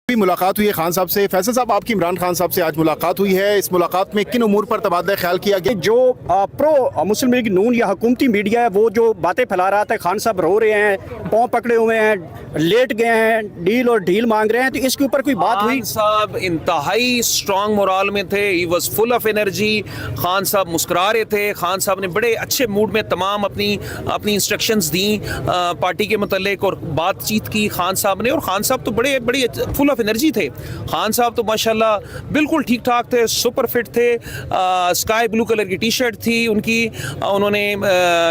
मुलाकात हुई है खान साहब से। फैसल साहब, आपकी इमरान खान साहब से आज मुलाकात हुई है, इस मुलाकात में किन उमूर पर तबादला ख्याल किया गया? जो प्रो मुस्लिम लीग नून या हुकूमती मीडिया है वो जो बातें फैला रहा था, खान साहब रो रहे हैं, पाँव पकड़े हुए हैं, लेट गए हैं, डील और ढील मांग रहे हैं, तो इसके ऊपर कोई बात हुई? खान साहब इंतहाई स्ट्रांग मोराल में थे, he was full of energy. Khan साहब मुस्कुरा रहे थे। खान साहब ने बड़े अच्छे मूड में तमाम अपनी इंस्ट्रक्शंस दी पार्टी के मुतल्लिक और बातचीत की खान साहब ने। और खान साहब तो बड़े फुल ऑफ एनर्जी थे। खान साहब तो माशाल्लाह बिल्कुल ठीक ठाक थे, सुपर फिट थे। स्काई ब्लू कलर की टी शर्ट थी उनकी, उन्होंने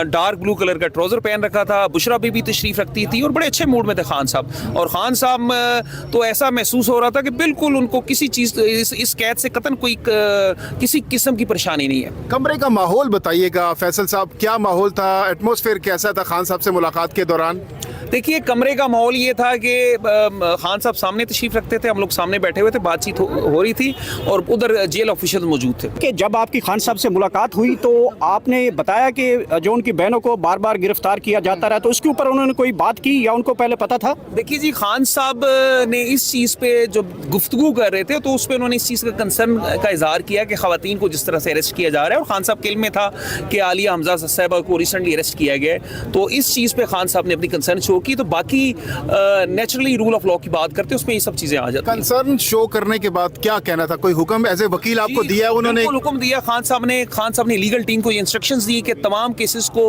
डार्क ब्लू कलर का ट्राउज़र पहन रखा था। बुशरा भी तशरीफ़ रखती थी और बड़े अच्छे मूड में थे खान साहब। और खान साहब तो ऐसा महसूस हो रहा था कि बिल्कुल उनको किसी चीज़ इस कैद से कतन कोई किसी किस्म की परेशानी नहीं है। कमरे का माहौल बताइएगा फैसल साहब, क्या माहौल था, एटमॉस्फेयर कैसा था खान साहब से मुलाकात के दौरान? देखिए, कमरे का माहौल ये था कि खान साहब सामने तशरीफ रखते थे, हम लोग सामने बैठे हुए थे, बातचीत हो रही थी और उधर जेल ऑफिशियल मौजूद थे। कि जब आपकी खान साहब से मुलाकात हुई तो आपने बताया कि जो उनकी बहनों को बार बार गिरफ्तार किया जाता रहा, तो उसके ऊपर उन्होंने कोई बात की या उनको पहले पता था? देखिए जी, खान साहब ने इस चीज़ पे जो गुफ्तगू कर रहे थे तो उस पर उन्होंने इस चीज़ का कंसर्न का इजहार किया कि ख़वातीन को जिस तरह से अरेस्ट किया जा रहा है, और खान साहब के इल्म में था कि आलिया हमजा साहिबा को रिसेंटली अरेस्ट किया गया है, तो इस चीज़ पे खान साहब ने अपनी कंसर्न शो की। तो बाकी नेचुरली रूल ऑफ लॉ की बात करते हैं, उसमें ये सब चीज़ें आ जाती हैं। कंसर्न शो करने के बाद क्या कहना था? कोई हुक्म एज ए वकील आपको दिया उन्होंने? हुक्म दिया खान साहब ने लीगल टीम को ये इंस्ट्रक्शंस दी कि तमाम केसेस को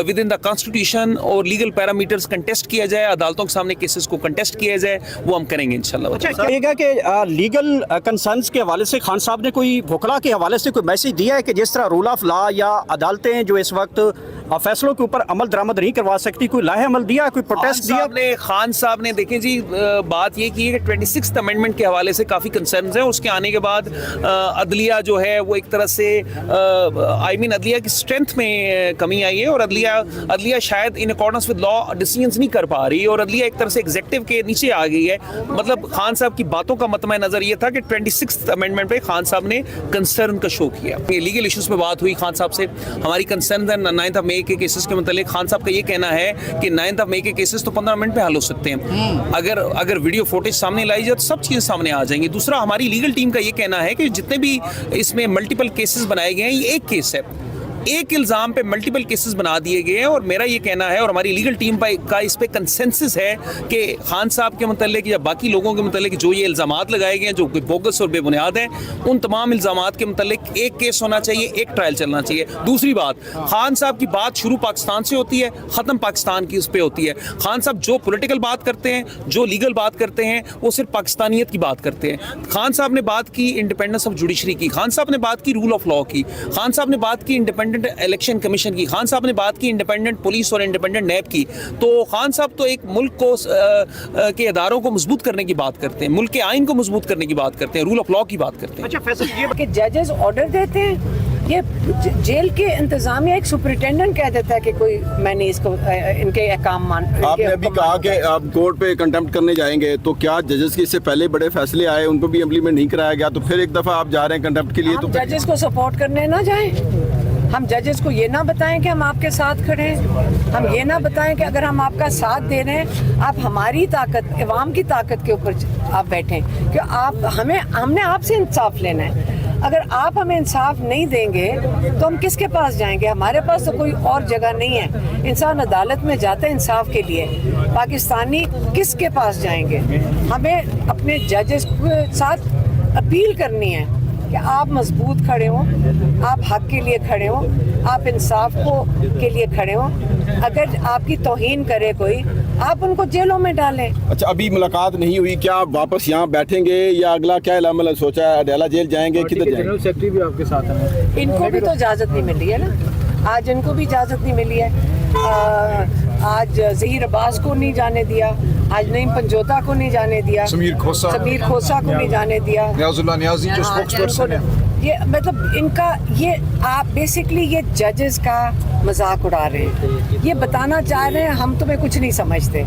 विद इन द कॉन्स्टिट्यूशन और लीगल पैरामीटर्स कंटेस्ट किया जाए, अदालतों के सामने केसेस को कंटेस्ट किया जाए, वो हम करेंगे इंशाल्लाह। अच्छा, कहेगा कि लीगल कंसर्न्स के हवाले से खान साहब ने कोई वकला के हवाले से कोई मैसेज दिया है कि जिस तरह रूल ऑफ लॉ या अदालतें जो इस वक्त फैसलों के ऊपर अमल दरामद नहीं करवा सकती, कोई लाहे अमल दिया, कोई प्रोटेस्ट दिया? खान साहब ने देखें जी, बात ये की है कि 26th अमेंडमेंट के हवाले से काफ़ी कंसर्न्स हैं। उसके आने के बाद अदलिया जो है वो एक तरह से अदलिया की स्ट्रेंथ में कमी आई है और अदलिया शायद in accordance with law decisions नहीं कर पा रही, और अदलिया एक तरह से एग्जीक्यूटिव के नीचे आ गई है। मतलब खान साहब की बातों का मतम नज़र ये था कि 26th अमेंडमेंट पे खान साहब ने कंसर्न का शो किया। लीगल इशूज़ पे बात हुई खान साहब से, हमारी कंसर्न है 9th ऑफ मई के केसेस के मतलब। खान साहब का ये कहना है कि 9th ऑफ मई के केसेस तो 15 मिनट में हल हो सकते हैं, अगर वीडियो फुटेज सामने लाई जाए तो सब चीज़ें सामने आ जाएंगी। दूसरा, हमारी लीगल टीम का ये कहना है कि जितने भी इसमें मल्टीपल केसेस बनाए गए हैं, ये एक केस है, एक इल्ज़ाम पे मल्टीपल केसेस बना दिए गए हैं। और मेरा ये कहना है और हमारी लीगल टीम का इस पे कंसेंसस है कि खान साहब के मुतल्लिक या बाकी लोगों के मुतल्लिक जो ये इल्ज़ामात लगाए गए हैं जो बोगस और बेबुनियाद हैं, उन तमाम इल्ज़ामात के मुतल्लिक एक केस होना चाहिए, एक ट्रायल चलना चाहिए। दूसरी बात, खान साहब की बात शुरू पाकिस्तान से होती है, ख़त्म पाकिस्तान की उस पर होती है। खान साहब जो पॉलिटिकल बात करते हैं, जो लीगल बात करते हैं, वो सिर्फ पाकिस्तानियत की बात करते हैं। खान साहब ने बात की इंडिपेंडेंस ऑफ जुडिशरी की, खान साहब ने बात की रूल ऑफ लॉ की, खान साहब ने बात की इंडिपेंडेंट इलेक्शन कमीशन की, खान साहब ने बात की इंडिपेंडेंट पुलिस और इंडिपेंडेंट नैब की। तो खान साहब तो एक मुल्क को के इदारों को मजबूत करने की बात करते हैं, मुल्क के आइन को मजबूत करने की बात करते हैं, रूल ऑफ लॉ की बात करते हैं। अच्छा फैसल, ये कि जजेस ऑर्डर देते हैं, ये जेल के इंतजामिया एक सुपरिटेंडेंट कह देता है कि कोई मैंने इसको इनके अहकाम मान। आपने अभी कहा कि आप कोर्ट पे कंटेम्प्ट करने जाएंगे, तो क्या जजेस के इससे पहले बड़े फैसले आए उनको भी इम्प्लीमेंट नहीं कराया गया, तो फिर एक दफ़ा आप जा रहे हैं कंटेम्प्ट के लिए? तो जजेस को सपोर्ट करने ना जाएं, हम जजेस को ये ना बताएं कि हम आपके साथ खड़े हैं, हम ये ना बताएं कि अगर हम आपका साथ दे रहे हैं, आप हमारी ताकत, अवाम की ताकत के ऊपर आप बैठें कि हमने आपसे इंसाफ लेना है। अगर आप हमें इंसाफ नहीं देंगे तो हम किसके पास जाएंगे? हमारे पास तो कोई और जगह नहीं है। इंसान अदालत में जाता है इंसाफ के लिए, पाकिस्तानी किसके पास जाएंगे? हमें अपने जजेस के साथ अपील करनी है कि आप मजबूत खड़े हों, आप हक के लिए खड़े हों, आप इंसाफ के लिए खड़े हों। अगर आपकी तौहीन करे कोई, आप उनको जेलों में डालें। अच्छा, अभी मुलाकात नहीं हुई, क्या आप वापस यहाँ बैठेंगे या अगला क्या अमल सोचा है? अडयाला जेल जाएंगे, किधर जाएंगे? जनरल सेक्रेटरी भी आपके साथ हैं। इनको भी तो इजाज़त नहीं मिली है ना, आज इनको भी इजाज़त नहीं मिली है। आज ज़हीर अब्बास को नहीं जाने दिया, आज नईम पंजोता को नहीं जाने दिया, समीर खोसा को नहीं जाने दिया, नियाज़ी जो स्पोक्सपर्सन है। ये मतलब इनका ये आप बेसिकली ये जजेस का मजाक उड़ा रहे हैं, ये बताना चाह रहे हैं हम तुम्हें कुछ नहीं समझते।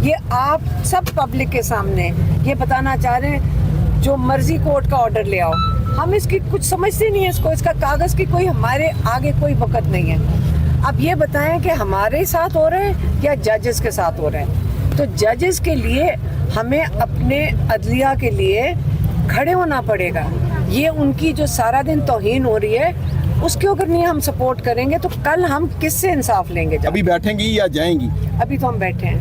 ये आप सब पब्लिक के सामने ये बताना चाह रहे हैं जो मर्जी कोर्ट का ऑर्डर ले आओ, हम इसकी कुछ समझते नहीं है, इसका कागज़ की कोई हमारे आगे कोई वक़्त नहीं है। अब ये बताएं कि हमारे साथ हो रहे हैं या जजेस के साथ हो रहे हैं। तो जजेस के लिए ہمیں اپنے عدلیہ کے لیے کھڑے ہونا پڑے گا. یہ ان کی جو سارا دن توہین ہو رہی ہے اس کے اوپر نہیں ہم سپورٹ کریں گے تو کل ہم کس سے انصاف لیں گے؟ ابھی بیٹھیں گی یا جائیں گی؟ ابھی تو ہم بیٹھے ہیں.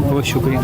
بہت شکریہ.